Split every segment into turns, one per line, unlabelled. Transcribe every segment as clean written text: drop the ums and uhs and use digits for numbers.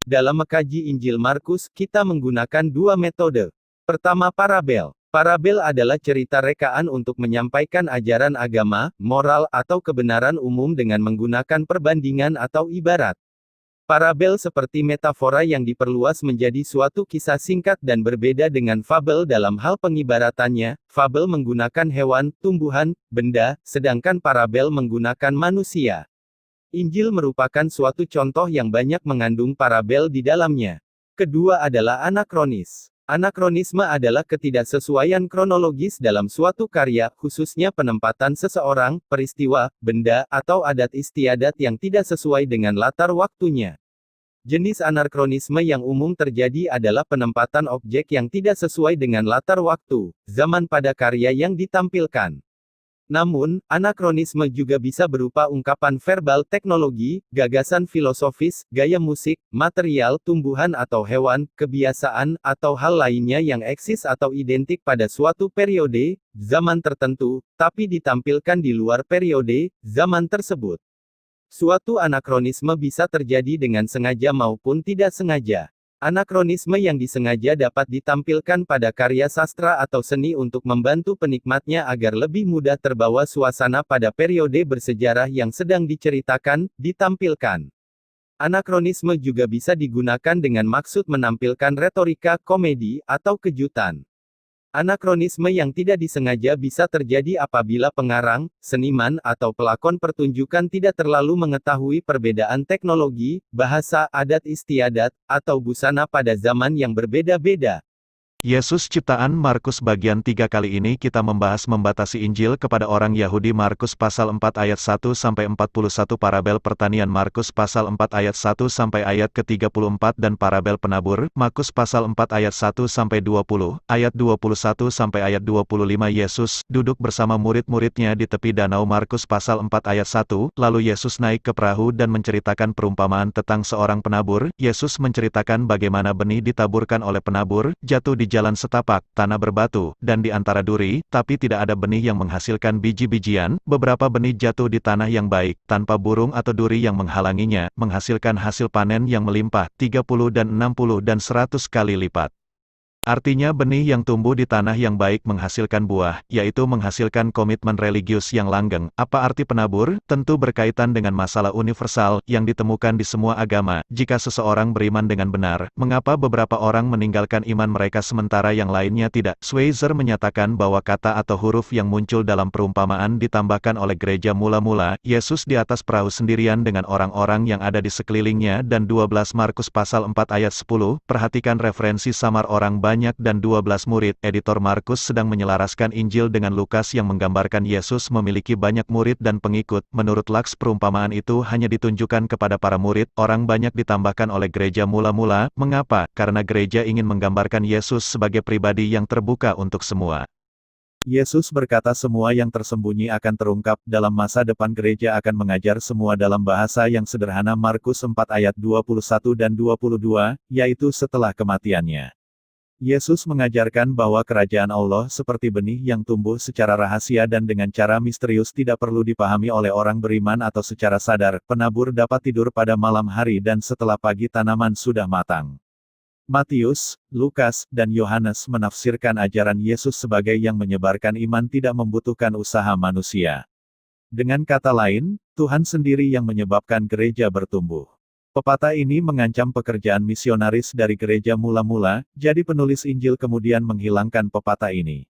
Dalam mengkaji Injil Markus, kita menggunakan dua metode. Pertama, parabel. Parabel adalah cerita rekaan untuk menyampaikan ajaran agama, moral, atau kebenaran umum dengan menggunakan perbandingan atau ibarat. Parabel seperti metafora yang diperluas menjadi suatu kisah singkat dan berbeda dengan fabel dalam hal pengibaratannya. Fabel menggunakan hewan, tumbuhan, benda, sedangkan parabel menggunakan manusia. Injil merupakan suatu contoh yang banyak mengandung parabel di dalamnya. Kedua adalah anakronis. Anakronisme adalah ketidaksesuaian kronologis dalam suatu karya, khususnya penempatan seseorang, peristiwa, benda, atau adat istiadat yang tidak sesuai dengan latar waktunya. Jenis anakronisme yang umum terjadi adalah penempatan objek yang tidak sesuai dengan latar waktu, zaman pada karya yang ditampilkan. Namun, anakronisme juga bisa berupa ungkapan verbal, teknologi, gagasan filosofis, gaya musik, material, tumbuhan atau hewan, kebiasaan, atau hal lainnya yang eksis atau identik pada suatu periode, zaman tertentu, tapi ditampilkan di luar periode, zaman tersebut. Suatu anakronisme bisa terjadi dengan sengaja maupun tidak sengaja. Anakronisme yang disengaja dapat ditampilkan pada karya sastra atau seni untuk membantu penikmatnya agar lebih mudah terbawa suasana pada periode bersejarah yang sedang diceritakan, ditampilkan. Anakronisme juga bisa digunakan dengan maksud menampilkan retorika, komedi, atau kejutan. Anakronisme yang tidak disengaja bisa terjadi apabila pengarang, seniman, atau pelakon pertunjukan tidak terlalu mengetahui perbedaan teknologi, bahasa, adat istiadat, atau busana pada zaman yang berbeda-beda.
Yesus ciptaan Markus bagian 3. Kali ini kita membahas membatasi Injil kepada orang Yahudi. Markus pasal 4 ayat 1-41 parabel pertanian Markus pasal 4 ayat 1 sampai ayat ke-34 dan parabel penabur Markus pasal 4 ayat 1-20, ayat 21 sampai ayat 25. Yesus duduk bersama murid-muridnya di tepi danau. Markus pasal 4 ayat 1, lalu Yesus naik ke perahu dan menceritakan perumpamaan tentang seorang penabur. Yesus menceritakan bagaimana benih ditaburkan oleh penabur, jatuh di jalan setapak, tanah berbatu, dan di antara duri, tapi tidak ada benih yang menghasilkan biji-bijian. Beberapa benih jatuh di tanah yang baik, tanpa burung atau duri yang menghalanginya, menghasilkan hasil panen yang melimpah, 30 dan 60 dan 100 kali lipat. Artinya benih yang tumbuh di tanah yang baik menghasilkan buah, yaitu menghasilkan komitmen religius yang langgeng. Apa arti penabur? Tentu berkaitan dengan masalah universal, yang ditemukan di semua agama. Jika seseorang beriman dengan benar, mengapa beberapa orang meninggalkan iman mereka sementara yang lainnya tidak? Schweitzer menyatakan bahwa kata atau huruf yang muncul dalam perumpamaan ditambahkan oleh gereja mula-mula. Yesus di atas perahu sendirian dengan orang-orang yang ada di sekelilingnya dan 12 Markus pasal 4 ayat 10, perhatikan referensi samar orang banyak dan 12 murid. Editor Markus sedang menyelaraskan Injil dengan Lukas yang menggambarkan Yesus memiliki banyak murid dan pengikut. Menurut Lukas perumpamaan itu hanya ditunjukkan kepada para murid, orang banyak ditambahkan oleh gereja mula-mula. Mengapa? Karena gereja ingin menggambarkan Yesus sebagai pribadi yang terbuka untuk semua.
Yesus berkata semua yang tersembunyi akan terungkap. Dalam masa depan gereja akan mengajar semua dalam bahasa yang sederhana. Markus 4 ayat 21 dan 22, yaitu setelah kematiannya. Yesus mengajarkan bahwa kerajaan Allah seperti benih yang tumbuh secara rahasia dan dengan cara misterius, tidak perlu dipahami oleh orang beriman atau secara sadar. Penabur dapat tidur pada malam hari dan setelah pagi tanaman sudah matang. Matius, Lukas, dan Yohanes menafsirkan ajaran Yesus sebagai yang menyebarkan iman tidak membutuhkan usaha manusia. Dengan kata lain, Tuhan sendiri yang menyebabkan gereja bertumbuh. Pepatah ini mengancam pekerjaan misionaris dari gereja mula-mula, jadi penulis Injil kemudian menghilangkan pepatah ini.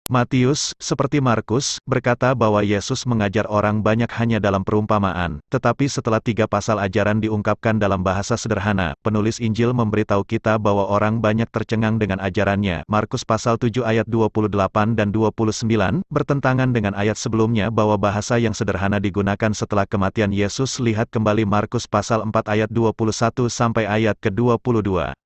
Matius, seperti Markus, berkata bahwa Yesus mengajar orang banyak hanya dalam perumpamaan, tetapi setelah 3 pasal ajaran diungkapkan dalam bahasa sederhana, penulis Injil memberitahu kita bahwa orang banyak tercengang dengan ajarannya. Markus pasal 7 ayat 28 dan 29, bertentangan dengan ayat sebelumnya bahwa bahasa yang sederhana digunakan setelah kematian Yesus. Lihat kembali Markus pasal 4 ayat 21 sampai ayat ke-22.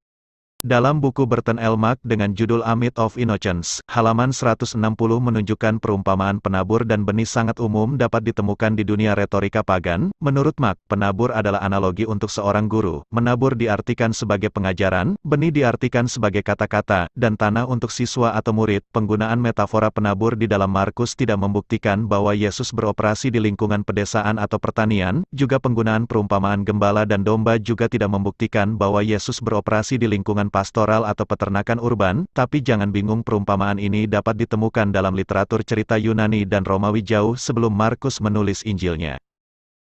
Dalam buku Burton L. Mark dengan judul A Myth of Innocence, halaman 160 menunjukkan perumpamaan penabur dan benih sangat umum dapat ditemukan di dunia retorika pagan. Menurut Mark, penabur adalah analogi untuk seorang guru. Menabur diartikan sebagai pengajaran, benih diartikan sebagai kata-kata, dan tanah untuk siswa atau murid. Penggunaan metafora penabur di dalam Markus tidak membuktikan bahwa Yesus beroperasi di lingkungan pedesaan atau pertanian. Juga penggunaan perumpamaan gembala dan domba juga tidak membuktikan bahwa Yesus beroperasi di lingkungan pastoral atau peternakan urban, tapi jangan bingung, perumpamaan ini dapat ditemukan dalam literatur cerita Yunani dan Romawi jauh sebelum Markus menulis Injilnya.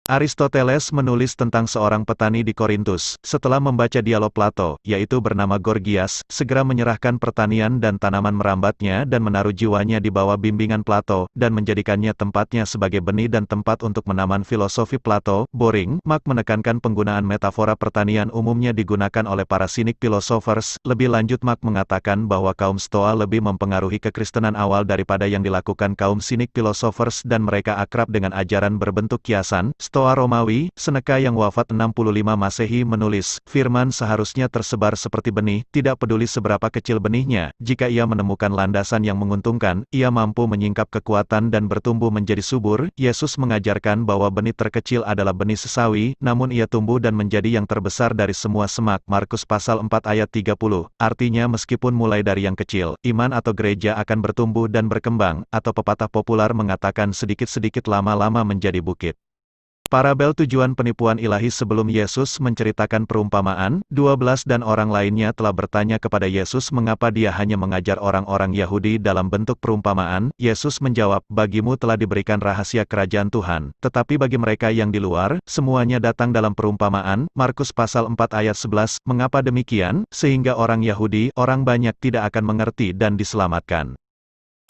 Aristoteles menulis tentang seorang petani di Korintus, setelah membaca dialog Plato, yaitu bernama Gorgias, segera menyerahkan pertanian dan tanaman merambatnya dan menaruh jiwanya di bawah bimbingan Plato, dan menjadikannya tempatnya sebagai benih dan tempat untuk menaman filosofi Plato. Boring, Mark menekankan penggunaan metafora pertanian umumnya digunakan oleh para sinik philosophers. Lebih lanjut, Mark mengatakan bahwa kaum Stoa lebih mempengaruhi kekristenan awal daripada yang dilakukan kaum sinik philosophers dan mereka akrab dengan ajaran berbentuk kiasan. Stoa Romawi, Seneca yang wafat 65 Masehi menulis, firman seharusnya tersebar seperti benih, tidak peduli seberapa kecil benihnya, jika ia menemukan landasan yang menguntungkan, ia mampu menyingkap kekuatan dan bertumbuh menjadi subur. Yesus mengajarkan bahwa benih terkecil adalah benih sesawi, namun ia tumbuh dan menjadi yang terbesar dari semua semak. Markus pasal 4 ayat 30, artinya meskipun mulai dari yang kecil, iman atau gereja akan bertumbuh dan berkembang, atau pepatah populer mengatakan sedikit-sedikit lama-lama menjadi bukit. Parabel tujuan penipuan ilahi. Sebelum Yesus menceritakan perumpamaan, 12 dan orang lainnya telah bertanya kepada Yesus mengapa dia hanya mengajar orang-orang Yahudi dalam bentuk perumpamaan. Yesus menjawab, bagimu telah diberikan rahasia kerajaan Tuhan, tetapi bagi mereka yang di luar, semuanya datang dalam perumpamaan. Markus pasal 4 ayat 11, mengapa demikian? Sehingga orang Yahudi, orang banyak tidak akan mengerti dan diselamatkan.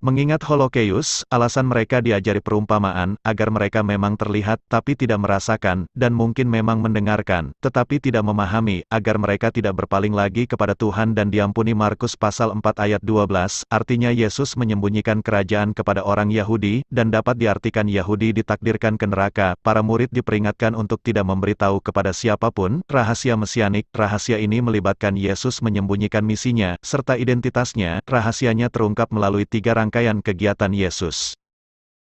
Mengingat Holocaust, alasan mereka diajari perumpamaan, agar mereka memang terlihat, tapi tidak merasakan, dan mungkin memang mendengarkan, tetapi tidak memahami, agar mereka tidak berpaling lagi kepada Tuhan dan diampuni. Markus pasal 4 ayat 12, artinya Yesus menyembunyikan kerajaan kepada orang Yahudi, dan dapat diartikan Yahudi ditakdirkan ke neraka. Para murid diperingatkan untuk tidak memberitahu kepada siapapun rahasia mesianik. Rahasia ini melibatkan Yesus menyembunyikan misinya, serta identitasnya. Rahasianya terungkap melalui 3 rangkaian kegiatan Yesus.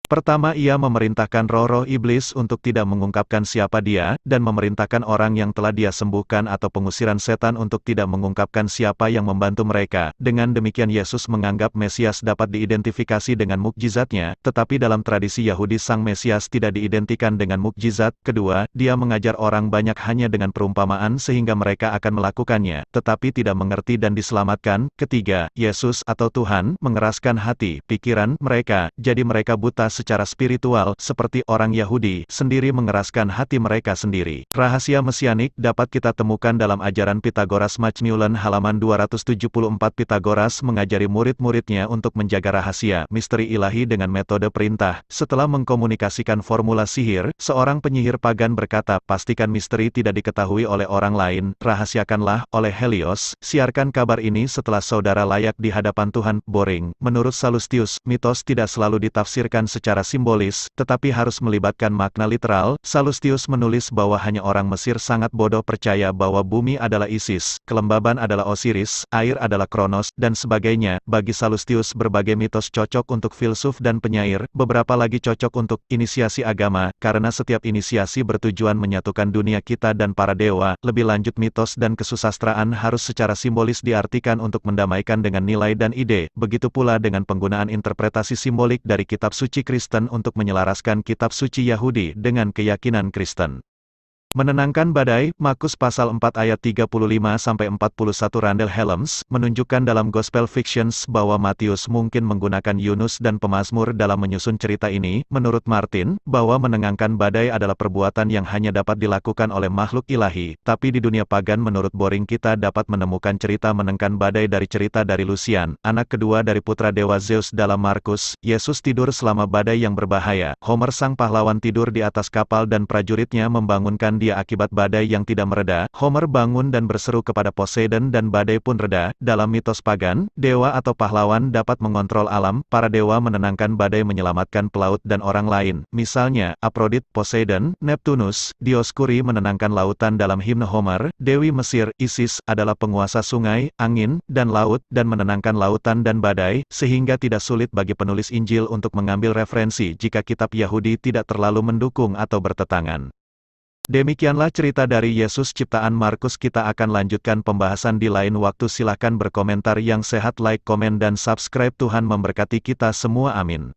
Pertama, ia memerintahkan roh-roh iblis untuk tidak mengungkapkan siapa dia, dan memerintahkan orang yang telah dia sembuhkan atau pengusiran setan untuk tidak mengungkapkan siapa yang membantu mereka. Dengan demikian Yesus menganggap Mesias dapat diidentifikasi dengan mukjizatnya, tetapi dalam tradisi Yahudi sang Mesias tidak diidentikan dengan mukjizat. Kedua, dia mengajar orang banyak hanya dengan perumpamaan sehingga mereka akan melakukannya, tetapi tidak mengerti dan diselamatkan. Ketiga, Yesus atau Tuhan mengeraskan hati, pikiran mereka, jadi mereka buta secara spiritual, seperti orang Yahudi sendiri mengeraskan hati mereka sendiri. Rahasia mesianik dapat kita temukan dalam ajaran Pythagoras. Macmillan halaman 274. Pythagoras mengajari murid-muridnya untuk menjaga rahasia misteri ilahi dengan metode perintah. Setelah mengkomunikasikan formula sihir, seorang penyihir pagan berkata, pastikan misteri tidak diketahui oleh orang lain, rahasiakanlah oleh Helios, siarkan kabar ini setelah saudara layak di hadapan Tuhan. Boring. Menurut Sallustius, mitos tidak selalu ditafsirkan secara simbolis, tetapi harus melibatkan makna literal. Sallustius menulis bahwa hanya orang Mesir sangat bodoh percaya bahwa bumi adalah Isis, kelembaban adalah Osiris, air adalah Kronos, dan sebagainya. Bagi Sallustius berbagai mitos cocok untuk filsuf dan penyair, beberapa lagi cocok untuk inisiasi agama, karena setiap inisiasi bertujuan menyatukan dunia kita dan para dewa. Lebih lanjut, mitos dan kesusastraan harus secara simbolis diartikan untuk mendamaikan dengan nilai dan ide. Begitu pula dengan penggunaan interpretasi simbolik dari kitab suci Kristen untuk menyelaraskan kitab suci Yahudi dengan keyakinan Kristen. Menenangkan badai. Markus pasal 4 ayat 35-41. Randall Helms menunjukkan dalam Gospel Fictions bahwa Matius mungkin menggunakan Yunus dan pemazmur dalam menyusun cerita ini. Menurut Martin, bahwa menenangkan badai adalah perbuatan yang hanya dapat dilakukan oleh makhluk ilahi, tapi di dunia pagan menurut Boring kita dapat menemukan cerita menenangkan badai dari cerita dari Lucian, anak kedua dari putra dewa Zeus. Dalam Markus, Yesus tidur selama badai yang berbahaya. Homer sang pahlawan tidur di atas kapal dan prajuritnya membangunkan dia dia akibat badai yang tidak mereda. Homer bangun dan berseru kepada Poseidon dan badai pun reda. Dalam mitos pagan, dewa atau pahlawan dapat mengontrol alam. Para dewa menenangkan badai menyelamatkan pelaut dan orang lain. Misalnya, Aphrodite, Poseidon, Neptunus, Dioskuri menenangkan lautan dalam himne Homer. Dewi Mesir, Isis, adalah penguasa sungai, angin, dan laut, dan menenangkan lautan dan badai, sehingga tidak sulit bagi penulis Injil untuk mengambil referensi jika kitab Yahudi tidak terlalu mendukung atau bertentangan. Demikianlah cerita dari Yesus ciptaan Markus. Kita akan lanjutkan pembahasan di lain waktu. Silakan berkomentar yang sehat, like, komen dan subscribe. Tuhan memberkati kita semua, amin.